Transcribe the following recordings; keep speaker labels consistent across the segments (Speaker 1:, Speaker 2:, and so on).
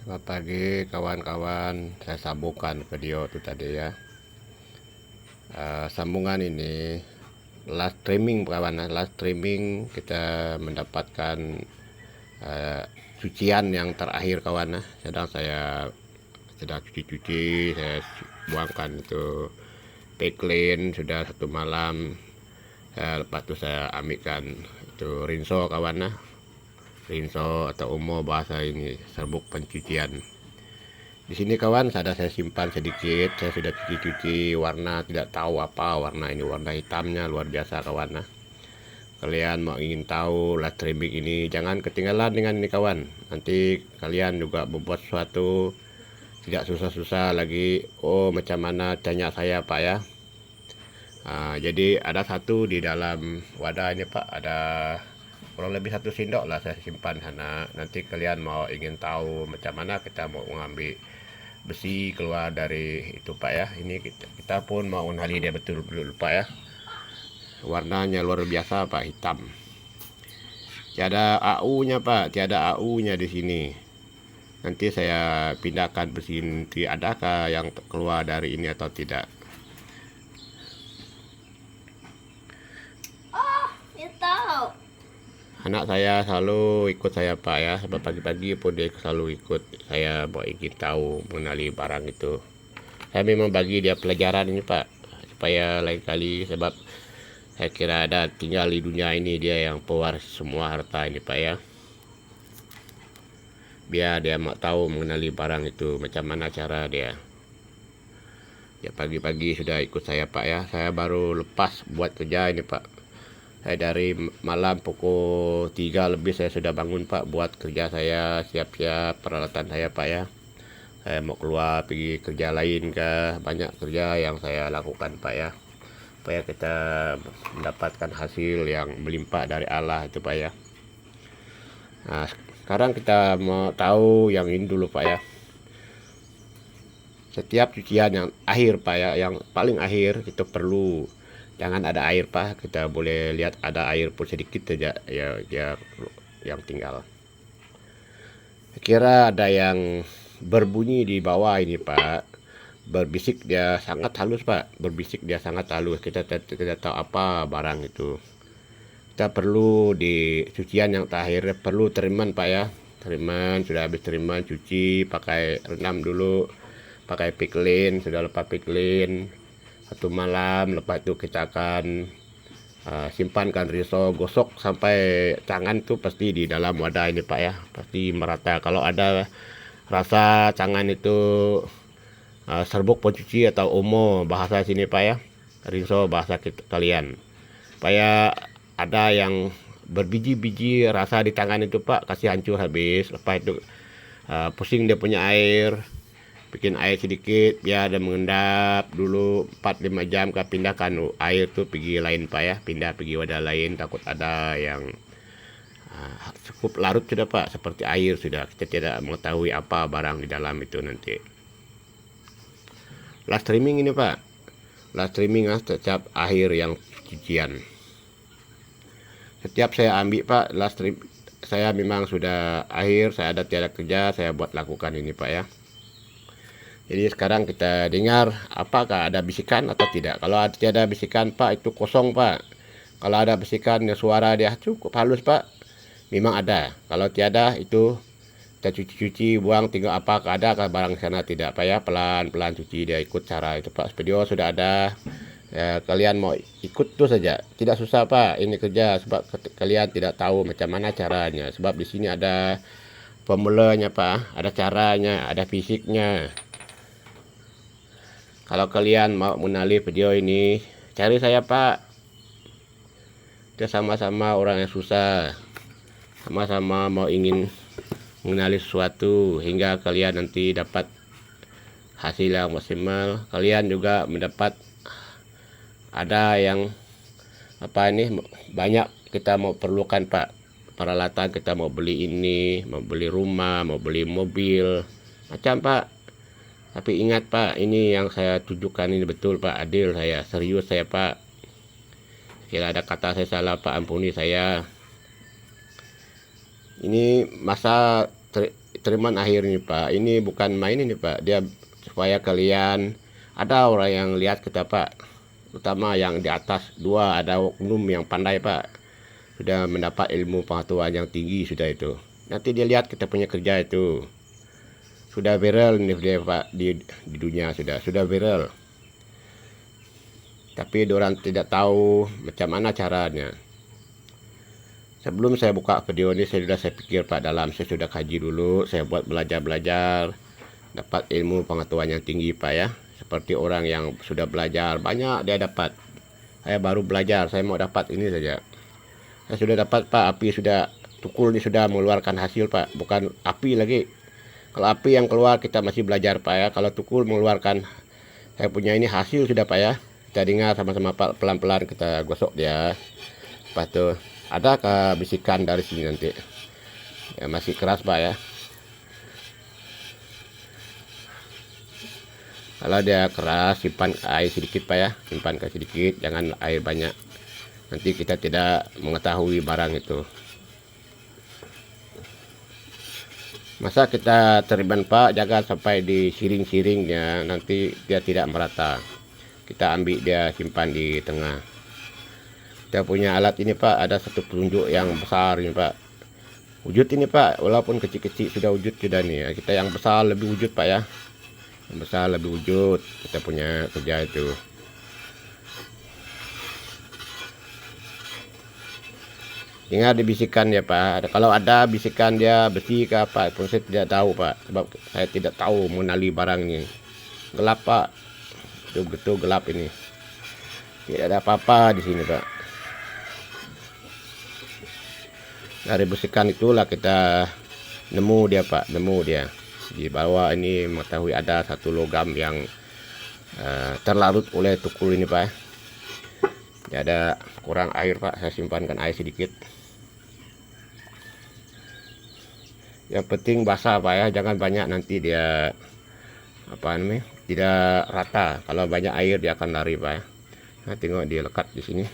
Speaker 1: Selamat pagi kawan-kawan, saya sambungkan video itu tadi ya. Sambungan ini live streaming kawan, live streaming kita mendapatkan cucian yang terakhir kawan. Sedang saya sedang cuci-cuci, saya buangkan itu piklin sudah 1 malam. Lepas itu saya ambilkan itu rinso kawan, rinso atau omo bahasa ini, serbuk pencucian. Di sini kawan, saya simpan sedikit, saya sudah cuci-cuci warna, tidak tahu apa warna ini, warna hitamnya luar biasa kawan. Kalian mau ingin tahu live streaming ini, jangan ketinggalan dengan ini kawan. Nanti kalian juga membuat sesuatu tidak susah-susah lagi. Oh, macam mana, tanya saya Pak ya. Jadi ada satu di dalam wadah ini Pak, ada kurang lebih 1 sendok lah saya simpan sana. Nanti kalian mau ingin tahu macam mana kita mau mengambil besi keluar dari itu Pak ya. Ini kita pun mau mengenali dia betul-betul Pak ya. Warnanya luar biasa Pak, hitam. Tiada AU-nya Pak, tiada AU-nya di sini. Nanti saya pindahkan besi nanti, adakah yang keluar dari ini atau tidak. Anak saya selalu ikut saya Pak ya, sebab pagi-pagi pun dia selalu ikut saya mau ingin tahu mengenali barang itu. Saya memang bagi dia pelajaran ini Pak, supaya lain kali, sebab saya kira ada tinggal di dunia ini dia yang pewaris semua harta ini Pak ya. Biar dia mau tahu mengenali barang itu macam mana cara dia. Ya pagi-pagi sudah ikut saya Pak ya, saya baru lepas buat kerja ini Pak. Saya dari malam pukul 3 lebih saya sudah bangun Pak, buat kerja saya, siap-siap peralatan saya Pak ya. Saya mau keluar pergi kerja lain ke, banyak kerja yang saya lakukan Pak ya, supaya kita mendapatkan hasil yang melimpah dari Allah itu Pak ya. Nah, sekarang kita mau tahu yang ini dulu Pak ya. Setiap cucian yang akhir Pak ya, yang paling akhir itu perlu jangan ada air Pak. Kita boleh lihat ada air pun sedikit saja ya, yang tinggal. Saya kira ada yang berbunyi di bawah ini Pak, berbisik dia sangat halus Pak, berbisik dia sangat halus. Kita tidak tahu apa barang itu. Kita perlu di cucian yang terakhir perlu teriman Pak ya. Teriman, sudah habis teriman cuci pakai rendam dulu pakai piklin, sudah lepas piklin 1 malam. Lepas itu kita akan simpankan risol, gosok sampai tangan tuh pasti di dalam wadah ini Pak ya, pasti merata. Kalau ada rasa tangan itu serbuk pencuci atau omo bahasa sini Pak ya, risol bahasa kalian, supaya ada yang berbiji-biji rasa di tangan itu Pak, kasih hancur habis. Lepas itu pusing dia punya air, bikin air sedikit biar dia mengendap dulu 4-5 jam, ke pindahkan air tuh pergi lain Pak ya, pindah pergi wadah lain. Takut ada yang cukup larut sudah Pak, seperti air sudah, kita tidak mengetahui apa barang di dalam itu nanti. Live streaming ini Pak, live streaming setiap akhir yang cucian, setiap saya ambil Pak live stream, saya memang sudah akhir, saya ada tiada kerja, saya buat lakukan ini Pak ya. Jadi sekarang kita dengar apakah ada bisikan atau tidak. Kalau tiada bisikan Pak, itu kosong Pak. Kalau ada bisikan ya suara dia cukup halus Pak, memang ada. Kalau tiada itu kita cuci-cuci, buang, tinggal apakah ada barang sana tidak Pak ya. Pelan-pelan cuci, dia ikut cara itu Pak. Video sudah ada ya, kalian mau ikut tuh saja, tidak susah Pak ini kerja, sebab kalian tidak tahu macam mana caranya. Sebab di sini ada pemulanya Pak, ada caranya, ada fisiknya. Kalau kalian mau mengenali video ini, cari saya Pak. Kita sama-sama orang yang susah, sama-sama mau ingin mengenali sesuatu hingga kalian nanti dapat hasil yang maksimal. Kalian juga mendapat ada yang apa ini, banyak kita mau perlukan Pak peralatan. Kita mau beli ini, mau beli rumah, mau beli mobil macam Pak. Tapi ingat Pak, ini yang saya tunjukkan ini betul Pak, adil, saya serius saya Pak. Kira ada kata saya salah Pak, ampuni saya. Ini masa treatment air nih Pak, ini bukan main ini Pak, dia supaya kalian ada orang yang lihat kita Pak, terutama yang di atas dua, ada oknum yang pandai Pak, sudah mendapat ilmu pengetahuan yang tinggi sudah itu. Nanti dia lihat kita punya kerja itu sudah viral nih dia Pak, di dunia sudah viral. Tapi orang tidak tahu macam mana caranya. Sebelum saya buka video ini saya pikir Pak, saya sudah kaji dulu, saya buat belajar, dapat ilmu pengetahuan yang tinggi Pak ya. Seperti orang yang sudah belajar banyak dia dapat. Saya baru belajar, saya mau dapat ini saja. Saya sudah dapat Pak, api sudah tukul ini sudah mengeluarkan hasil Pak, bukan api lagi. Kalau api yang keluar kita masih belajar Pak ya. Kalau tukul mengeluarkan, saya punya ini hasil sudah Pak ya. Kita dengar sama-sama Pak, pelan-pelan kita gosok dia. Lepas itu ada bisikan dari sini nanti. Ya, masih keras Pak ya. Kalau dia keras, simpan air sedikit Pak ya. Simpan ke sedikit, jangan air banyak. Nanti kita tidak mengetahui barang itu. Masa kita terima Pak, jaga sampai di siring-siringnya, nanti dia tidak merata. Kita ambil dia simpan di tengah. Kita punya alat ini Pak, ada satu penunjuk yang besar ini Pak. Wujud ini Pak, walaupun kecil-kecil sudah wujud sudah nih. Kita yang besar lebih wujud Pak ya. Yang besar lebih wujud, kita punya kerja itu. Ingat dibisikan ya Pak. Kalau ada bisikan dia besi ke apa pun saya tidak tahu Pak, sebab saya tidak tahu mengenali barangnya. Gelap Pak, betul-betul gelap ini. Tidak ada apa-apa di sini Pak. Dari bisikan itulah kita nemu dia Pak, nemu dia. Di bawah ini mengetahui ada satu logam yang terlarut oleh tukul ini Pak. Ya, ada kurang air Pak, saya simpankan air sedikit. Yang penting basah Pak ya, jangan banyak, nanti dia tidak rata. Kalau banyak air dia akan lari Pak ya. Nah, tengok dia lekat di sini.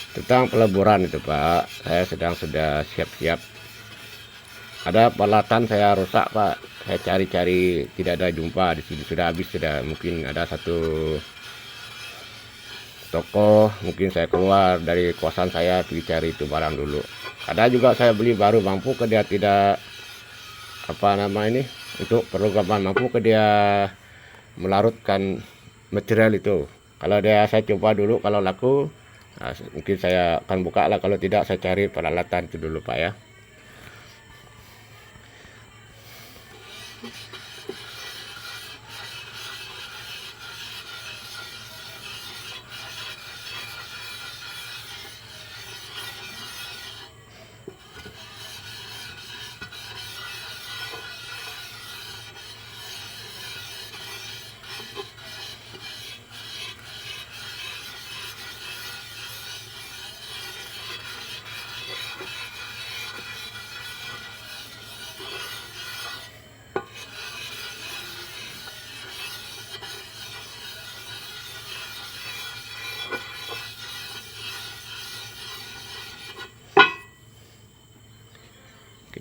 Speaker 1: Tentang peleburan itu Pak, saya sudah siap-siap. Ada peralatan saya rusak Pak, saya cari-cari tidak ada jumpa di sini, sudah habis sudah. Mungkin ada satu toko, mungkin saya keluar dari kosan saya pergi cari itu barang dulu. Ada juga saya beli baru, mampu ke dia tidak ini untuk perlengkapan, mampu ke dia melarutkan material itu. Kalau dia saya coba dulu, kalau laku mungkin saya akan buka lah, kalau tidak saya cari peralatan itu dulu Pak ya.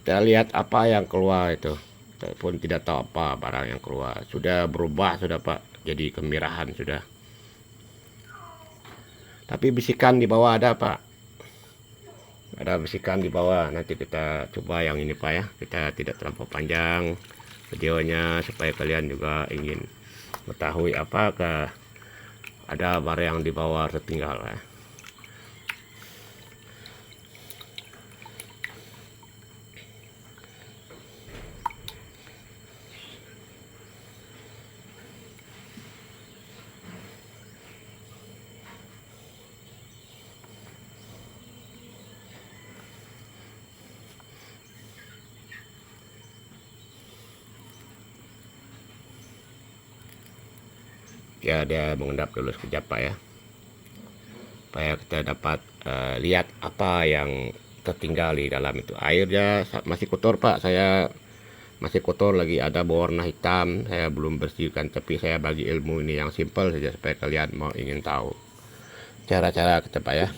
Speaker 1: Kita lihat apa yang keluar itu. Kita pun tidak tahu apa barang yang keluar. Sudah berubah sudah Pak, jadi kemerahan sudah. Tapi bisikan di bawah ada Pak. Ada bisikan di bawah. Nanti kita coba yang ini Pak ya. Kita tidak terlalu panjang videonya supaya kalian juga ingin mengetahui apakah ada barang yang di bawah tertinggal ya. Ya dia mengendap dulu sekejap Pak ya, supaya kita dapat lihat apa yang tertinggal di dalam itu. Airnya masih kotor Pak, saya masih kotor lagi, ada berwarna hitam, saya belum bersihkan, tapi saya bagi ilmu ini yang simpel saja supaya kalian mau ingin tahu cara-cara kita Pak ya.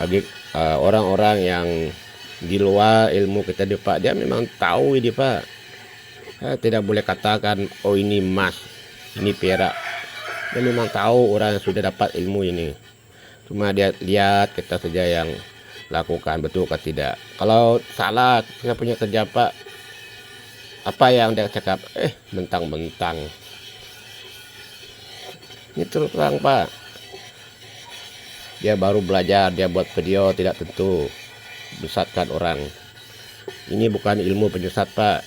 Speaker 1: Bagi orang-orang yang di luar ilmu kita di Pak, dia memang tahu ini Pak. Saya tidak boleh katakan oh ini emas, ini perak. Dia memang tahu orang yang sudah dapat ilmu ini. Cuma dia lihat kita saja yang lakukan betul atau tidak. Kalau salah kita punya kerja Pak, apa yang dia cakap mentang-mentang. Ini terus terang Pak, dia baru belajar, dia buat video tidak tentu menyesatkan orang. Ini bukan ilmu penyesat Pak,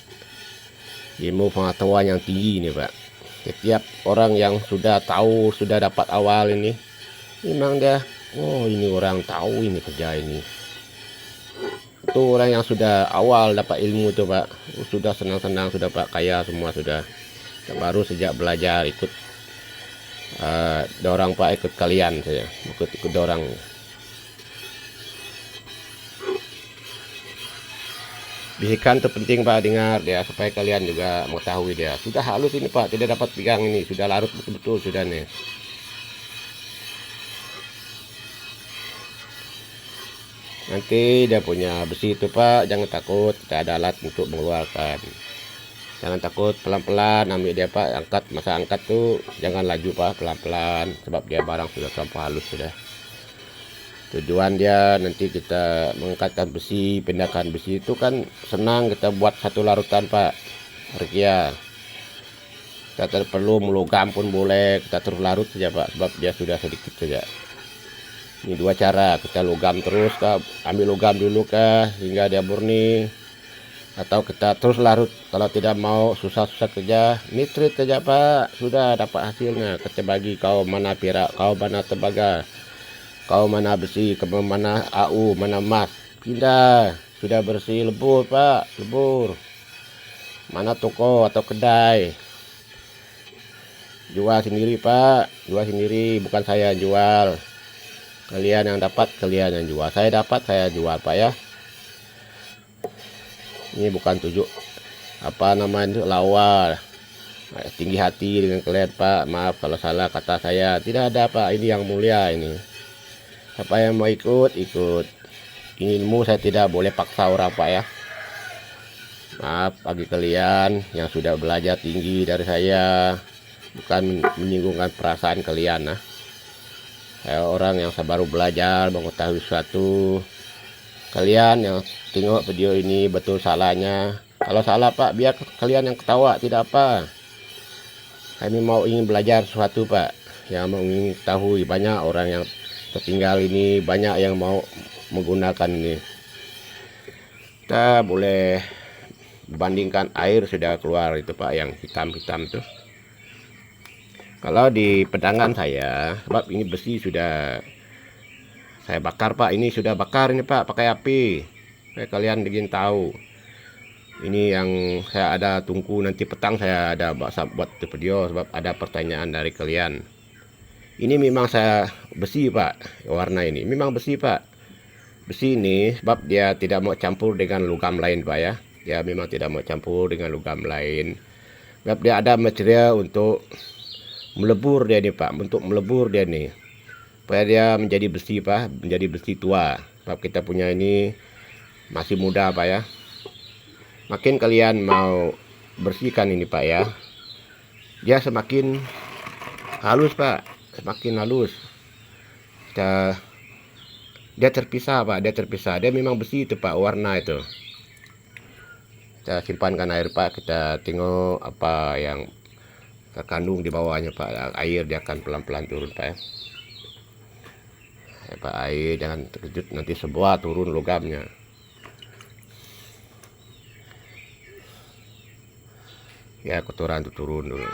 Speaker 1: ilmu pengetahuan yang tinggi ini Pak. Setiap orang yang sudah tahu, sudah dapat awal ini, memang dia oh ini orang tahu ini kerja ini. Itu orang yang sudah awal dapat ilmu itu Pak, sudah senang-senang, sudah Pak kaya semua sudah. Baru sejak belajar ikut dorang Pak, ikut kalian saya, ikut dorang. Bisikan itu penting Pak, dengar dia supaya kalian juga mengetahui dia. Sudah halus ini Pak, tidak dapat pegang ini, sudah larut betul-betul sudah nih. Nanti dia punya besi itu Pak, jangan takut, kita ada alat untuk mengeluarkan. Jangan takut, pelan-pelan ambil dia Pak, angkat, masa angkat tuh jangan laju Pak, pelan-pelan, sebab dia barang sudah terlampau halus sudah. Tujuan dia nanti kita mengangkatkan besi, pindahkan besi itu kan senang, kita buat satu larutan Pak Rekia. Kita tidak perlu melogam pun boleh, kita terus larut saja Pak, sebab dia sudah sedikit saja. Ini dua cara, kita logam terus kah, ambil logam dulu kah hingga dia murni, atau kita terus larut. Kalau tidak mau susah-susah kerja, nitrit saja Pak, sudah dapat hasilnya. Kita bagi kau mana perak, kau mana tembaga, kau mana besi, kau mana AU, mana emas, pindah. Sudah bersih, lebur Pak, lebur. Mana toko atau kedai, jual sendiri Pak, jual sendiri, bukan saya jual. Kalian yang dapat, kalian yang jual. Saya dapat, saya jual Pak ya. Ini bukan tujuh apa namanya lawa, tinggi hati dengan kalian Pak. Maaf kalau salah kata saya, tidak ada Pak, ini yang mulia ini. Siapa yang mau ikut, ikut. Ilmu saya tidak boleh paksa orang Pak ya. Maaf bagi kalian yang sudah belajar tinggi dari saya, bukan menyinggungkan perasaan kalian nah. Saya orang yang baru belajar mengetahui sesuatu. Kalian yang tengok video ini betul salahnya. Kalau salah Pak, biar kalian yang ketawa, tidak apa. Kami mau ingin belajar sesuatu Pak, yang mau ingin tahu. Banyak orang yang tertinggal ini, banyak yang mau menggunakan ini. Kita boleh bandingkan air sudah keluar itu Pak, yang hitam-hitam tuh. Kalau di pedangan saya, sebab ini besi sudah saya bakar Pak, ini sudah bakar ini Pak, pakai api. Supaya kalian ingin tahu. Ini yang saya ada tunggu nanti petang, saya ada buat video sebab ada pertanyaan dari kalian. Ini memang saya besi Pak, warna ini memang besi Pak. Besi ini sebab dia tidak mau campur dengan logam lain Pak ya. Dia memang tidak mau campur dengan logam lain. Sebab dia ada material untuk melebur dia nih Pak, untuk melebur dia nih, supaya dia menjadi besi Pak, menjadi besi tua. Sebab kita punya ini masih muda Pak ya. Makin kalian mau bersihkan ini Pak ya, dia semakin halus Pak, semakin halus. Dia terpisah Pak, dia terpisah. Dia memang besi itu Pak, warna itu. Kita simpankan air Pak, kita tengok apa yang terkandung di bawahnya Pak. Air dia akan pelan-pelan turun Pak ya. Pak, air jangan terkejut nanti sebuah turun logamnya. Ya kotoran itu turun dulu.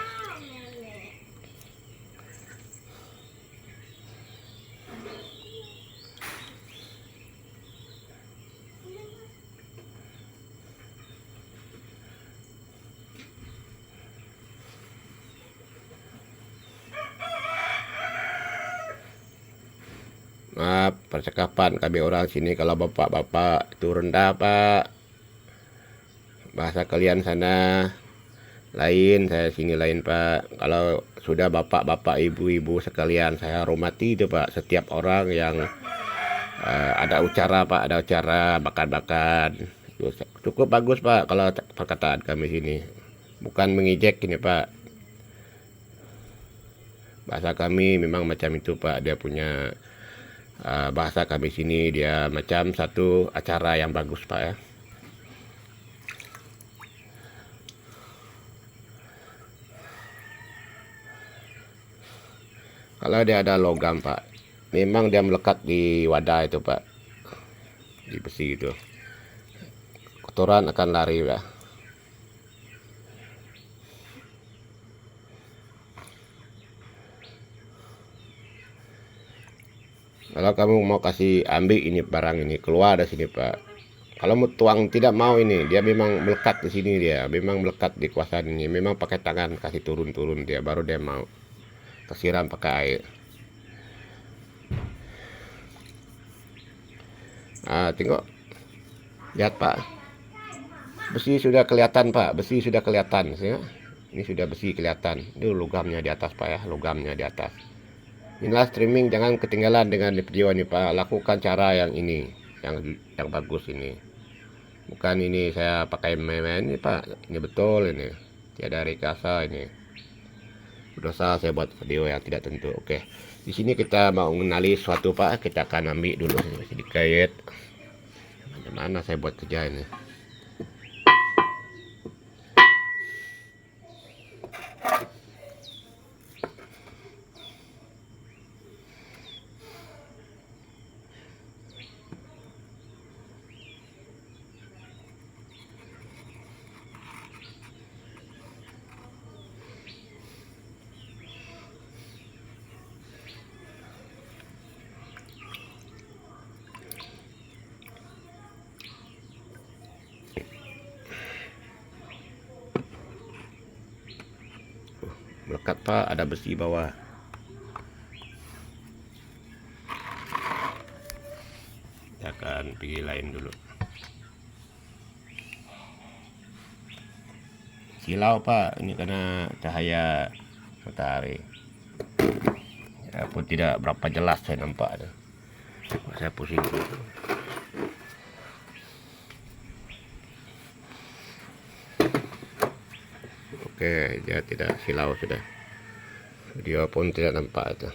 Speaker 1: percakapan kami orang sini kalau bapak-bapak itu rendah pak, bahasa kalian sana lain, saya sini lain pak. Kalau sudah bapak-bapak ibu-ibu sekalian saya hormati itu pak, setiap orang yang ada acara pak, ada acara bakar-bakar cukup bagus pak kalau perkataan kami sini, bukan mengejek ini pak. Bahasa kami memang macam itu pak, dia punya bahasa kami sini dia macam satu acara yang bagus pak ya. Kalau dia ada logam pak, memang dia melekat di wadah itu pak, di besi itu, kotoran akan lari pak. Kalau kamu mau kasih ambil ini barang ini keluar dari sini pak. Kalau mau tuang tidak mau ini, dia memang melekat di sini, dia memang melekat di kuasaan ini, memang pakai tangan kasih turun-turun dia baru dia mau kesiram pakai air. Tengok, lihat pak, besi sudah kelihatan pak, besi sudah kelihatan ya. Ini sudah besi kelihatan, ini logamnya di atas pak ya, logamnya di atas. Inilah streaming, jangan ketinggalan dengan video ini pak, lakukan cara yang ini, yang bagus ini. Bukan ini saya pakai main-main ini pak, ini betul ini, tiada rekayasa ini. Dosa saya buat video yang tidak tentu. Oke, di sini kita mau mengenali suatu pak, kita akan ambil dulu sedikit. Mana saya buat kerja ini. Melekat pak, ada besi bawah. Kita akan pergi lain dulu. Silau pak, ini karena cahaya matahari ya pun tidak berapa jelas saya nampak. Saya pusing. Oke, dia tidak silau sudah, video pun tidak nampak itu.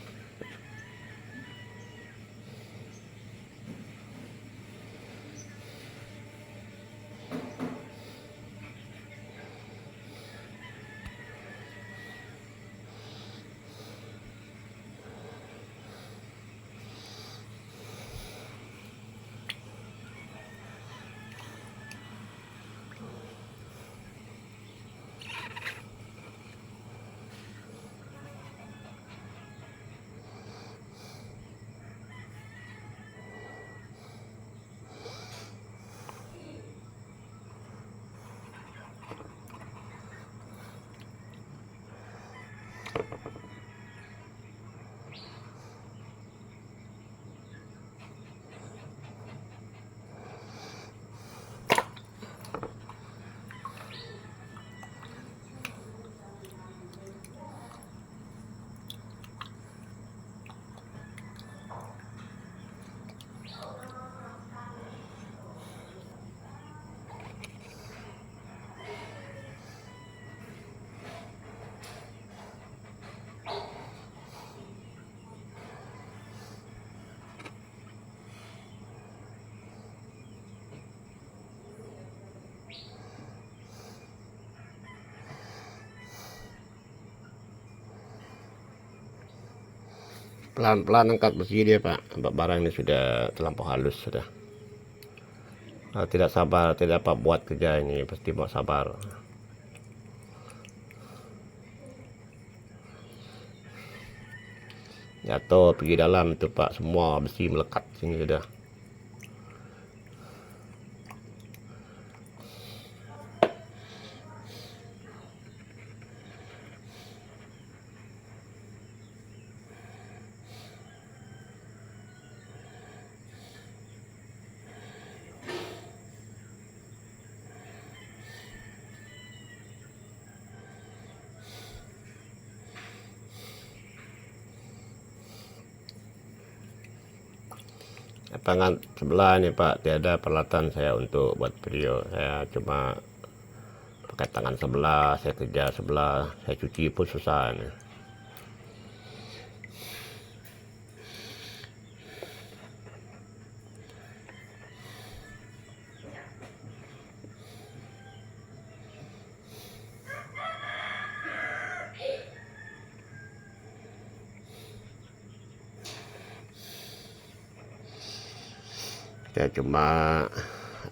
Speaker 1: Pelan-pelan angkat besi dia pak, barang ini sudah terlampau halus sudah. Kalau tidak sabar tidak dapat buat kerja ini, pasti mau sabar. Jatuh pergi dalam itu pak, semua besi melekat sini sudah. tangan sebelah nih Pak, tiada peralatan saya untuk buat video. Saya cuma pakai tangan sebelah, saya kerja sebelah, saya cuci pun susah nih. Saya cuma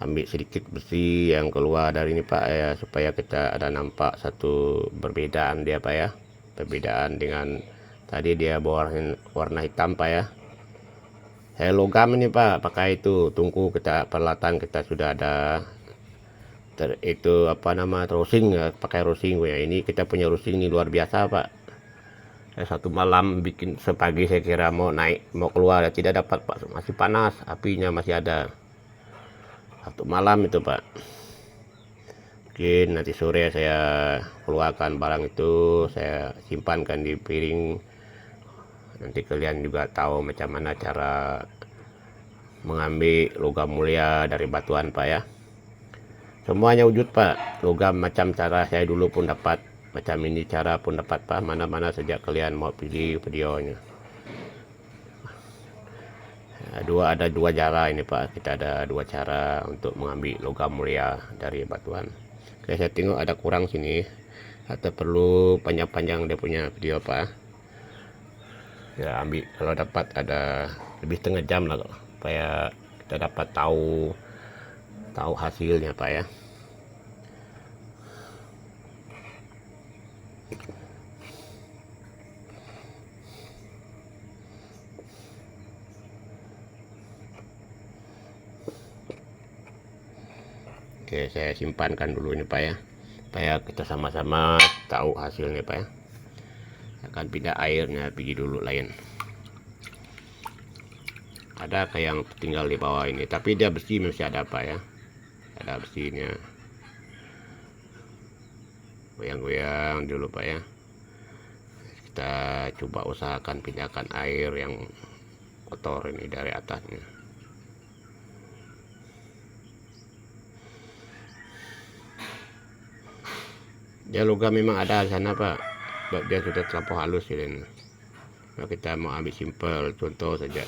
Speaker 1: ambil sedikit besi yang keluar dari ini Pak ya, supaya kita ada nampak satu perbedaan dia Pak ya. Perbedaan dengan tadi dia warna hitam Pak ya. Saya logam ini Pak, pakai itu tungku kita, peralatan kita sudah ada. Itu apa nama, rosing ya, pakai rosing ya. Ini kita punya rosing ini luar biasa Pak. Satu malam bikin sepagi saya kira mau naik, mau keluar ya tidak dapat Pak, masih panas, apinya masih ada. Satu malam itu Pak. Mungkin nanti sore saya keluarkan barang itu, saya simpankan di piring. Nanti kalian juga tahu macam mana cara mengambil logam mulia dari batuan Pak ya. Semuanya wujud Pak, logam macam cara saya dulu pun dapat, macam ini cara pun dapat Pak, mana-mana sejak kalian mau pilih videonya. Ada dua cara ini Pak, kita ada dua cara untuk mengambil logam mulia dari batuan. Oke, saya tengok ada kurang sini, atau perlu panjang-panjang dia punya video Pak. Ya ambil, kalau dapat ada lebih setengah jam lah supaya kita dapat tahu hasilnya Pak ya. Oke, saya simpankan dulu ini Pak ya, supaya kita sama-sama tahu hasilnya Pak ya. Akan pindah airnya pergi dulu lain. Ada kayak yang tinggal di bawah ini, tapi dia bersih masih ada Pak ya, ada bersihnya. Goyang-goyang dulu Pak ya. Kita coba usahakan pindahkan air yang kotor ini dari atasnya. Dia logam memang ada di sana Pak, dia sudah terlampau halus ini. Nah, kita mau ambil simpel contoh saja.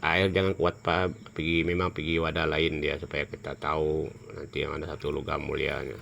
Speaker 1: Air jangan kuat Pak, memang pergi wadah lain dia, supaya kita tahu nanti yang ada satu logam mulianya.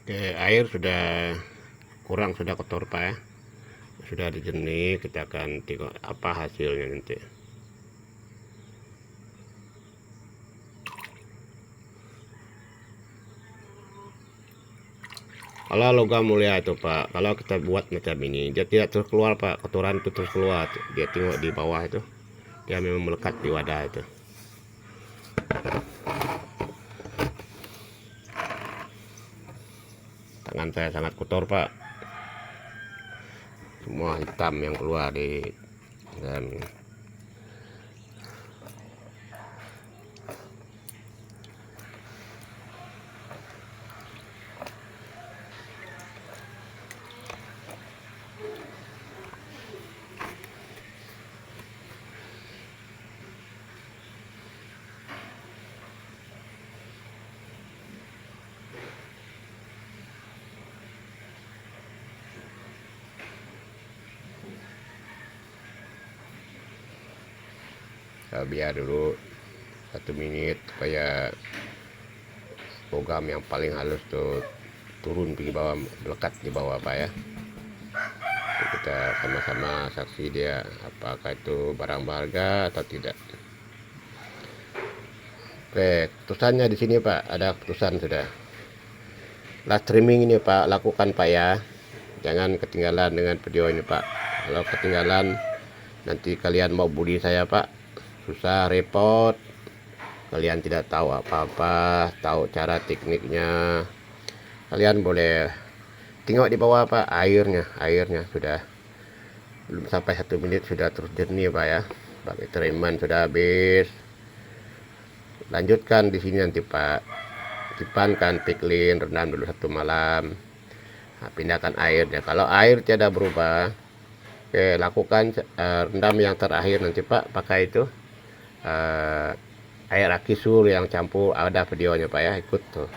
Speaker 1: Oke, air sudah kurang, sudah kotor Pak ya, sudah dijernih. Kita akan tengok apa hasilnya nanti. Kalau logam mulia itu Pak, kalau kita buat macam ini, dia tidak terus keluar Pak, kotoran itu terus keluar. Dia tengok di bawah itu, dia memang melekat di wadah itu. Tangan saya sangat kotor Pak, semua hitam yang keluar di dan biar dulu 1 menit supaya logam yang paling halus tuh turun di bawah, melekat di bawah Pak ya. Jadi kita sama-sama saksi dia apakah itu barang berharga atau tidak. Oke, keputusannya di sini Pak, ada keputusan sudah. Live streaming ini Pak, lakukan Pak ya. Jangan ketinggalan dengan video ini Pak. Kalau ketinggalan nanti kalian mau bully saya Pak, susah repot. Kalian tidak tahu apa-apa, tahu cara tekniknya. Kalian boleh tengok di bawah Pak, airnya sudah belum sampai 1 menit sudah terus jernih Pak ya. Pakai treatment sudah habis. Lanjutkan di sini nanti Pak. Simpankan piklin, rendam dulu 1 malam. Nah, pindahkan airnya. Kalau air tidak berubah, oke, lakukan rendam yang terakhir nanti Pak, pakai itu air akisur yang campur, ada videonya Pak ya, ikut tuh.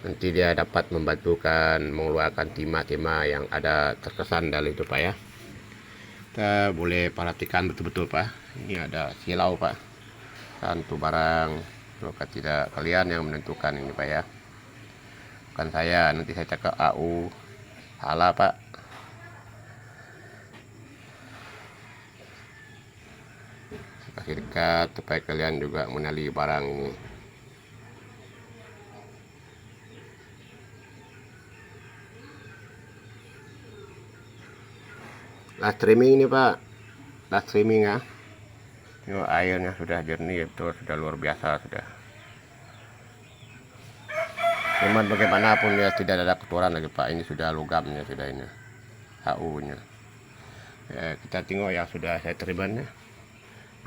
Speaker 1: Nanti dia dapat membantukan mengeluarkan timah-timah yang ada terkesan dari itu Pak ya. Kita boleh perhatikan betul-betul Pak. Ini ada silau Pak. Satu barang, maka tidak kalian yang menentukan ini Pak ya. Bukan saya, nanti saya cek ke AU. Salah Pak. Kasih dekat supaya kalian juga mengenali barang ini. Live streaming ini Pak, live streaming ya. Ini airnya sudah jernih, itu sudah luar biasa sudah. Cuman bagaimanapun ya tidak ada kotoran lagi Pak, ini sudah logamnya sudah ini, HU-nya. Ya, kita tengok yang sudah saya teribannya.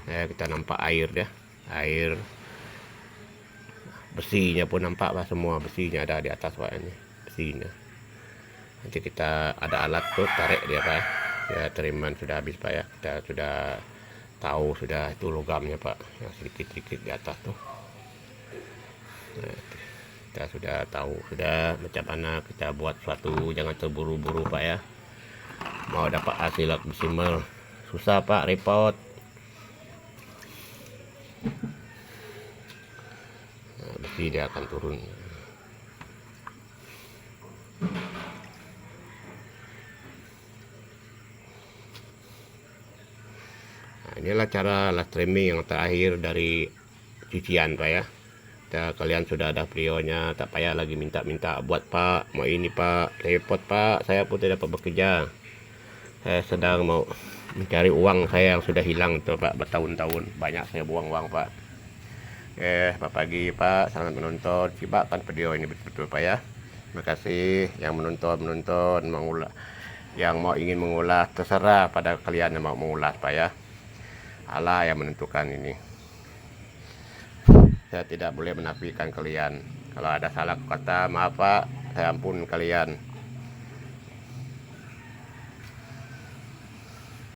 Speaker 1: Ya, kita nampak air ya, air besinya pun nampak Pak, semua besinya ada di atas Pak ini, besinya. Nanti kita ada alat tuh tarik dia Pak ya, teriman sudah habis Pak ya, kita sudah tahu sudah itu logamnya Pak, yang sedikit-sedikit di atas tuh. Nah, kita sudah tahu sudah macam mana kita buat suatu, jangan terburu-buru Pak ya. Mau dapat hasil maksimal susah Pak, repot. Nah, besi dia akan turun. Nah, inilah cara live streaming yang terakhir dari cucian Pak ya. Kalian sudah ada videonya, tak payah lagi minta-minta buat Pak, mau ini Pak, repot Pak, saya pun tidak dapat bekerja. Saya sedang mau mencari uang saya yang sudah hilang tuh Pak, bertahun-tahun, banyak saya buang uang Pak. Selamat pagi Pak, selamat menonton, simakkan video ini betul-betul Pak ya. Terima kasih yang menonton, mengulas, yang mau ingin mengulas, terserah pada kalian yang mau mengulas Pak ya. Allah yang menentukan ini. Saya tidak boleh menafikan kalian. Kalau ada salah kata, maaf Pak, saya ampun kalian.